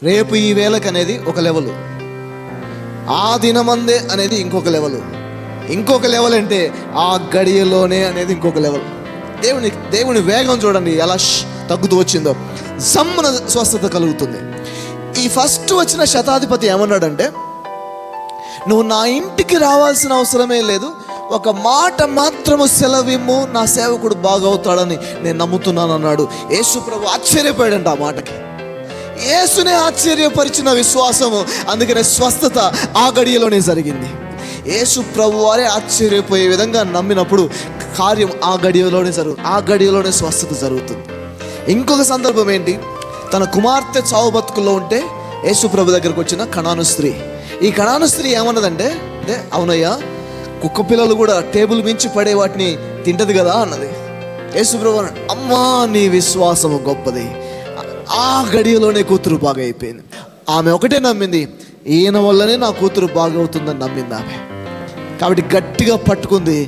రేపు ఈ వేళకి అనేది ఒక లెవెల్, ఆ దినమందే అనేది ఇంకొక లెవెల్, ఇంకొక లెవెల్ అంటే ఆ గడియలోనే అనేది ఇంకొక లెవెల్. దేవుని వేగం చూడండి ఎలా తగ్గుతూ వచ్చిందో. జమ్మున స్వస్థత కలుగుతుంది. ఈ ఫస్ట్ వచ్చిన శతాధిపతి ఏమన్నాడంటే, నువ్వు నా ఇంటికి రావాల్సిన అవసరమే లేదు, ఒక మాట మాత్రము సెలవిమ్ము, నా సేవకుడు బాగవుతాడని నేను నమ్ముతున్నాను అన్నాడు. యేసు ప్రభు ఆశ్చర్యపోయాడంట ఆ మాటకి. యేసునే ఆశ్చర్యపరిచిన విశ్వాసము, అందుకనే స్వస్థత ఆ గడియలోనే జరిగింది. యేసు ప్రభు వారే ఆశ్చర్యపోయే విధంగా నమ్మినప్పుడు కార్యం ఆ గడియలోనే స్వస్థత జరుగుతుంది. ఇంకొక సందర్భం ఏంటి, తన కుమార్తె చావు బతుకుల్లో ఉంటే యేసు ప్రభు దగ్గరకు వచ్చిన కనాను స్త్రీ. ఈ కనాను స్త్రీ ఏమన్నదంటే, అవునయ్యా, కుక్క పిల్లలు కూడా టేబుల్ మించి పడే వాటిని తింటది కదా అన్నది. యేసు ప్రభు అన్నాడు, అమ్మా నీ విశ్వాసము గొప్పది. ఆ గడియలోనే కూతురు బాగా అయిపోయింది. ఆమె ఒకటే నమ్మింది, ఈయన వల్లనే నా కూతురు బాగవుతుందని నమ్మింది ఆమె. కాబట్టి గట్టిగా పట్టుకుంది,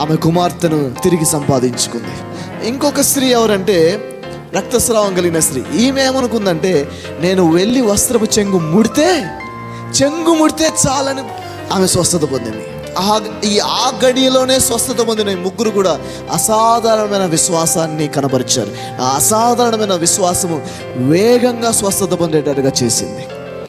ఆమె కుమార్తెను తిరిగి సంపాదించుకుంది. ఇంకొక స్త్రీ ఎవరంటే రక్తస్రావం కలిగిన స్త్రీ. ఈమె ఏమనుకుందంటే, నేను వెళ్ళి వస్త్రపు చెంగు ముడితే చాలని ఆమె స్వస్థత పొందింది. ఆ గడియలోనే స్వస్థత పొందిన ముగ్గురు కూడా అసాధారణమైన విశ్వాసాన్ని కనబరిచారు. ఆ అసాధారణమైన విశ్వాసము వేగంగా స్వస్థత పొందేటట్టుగా చేసింది.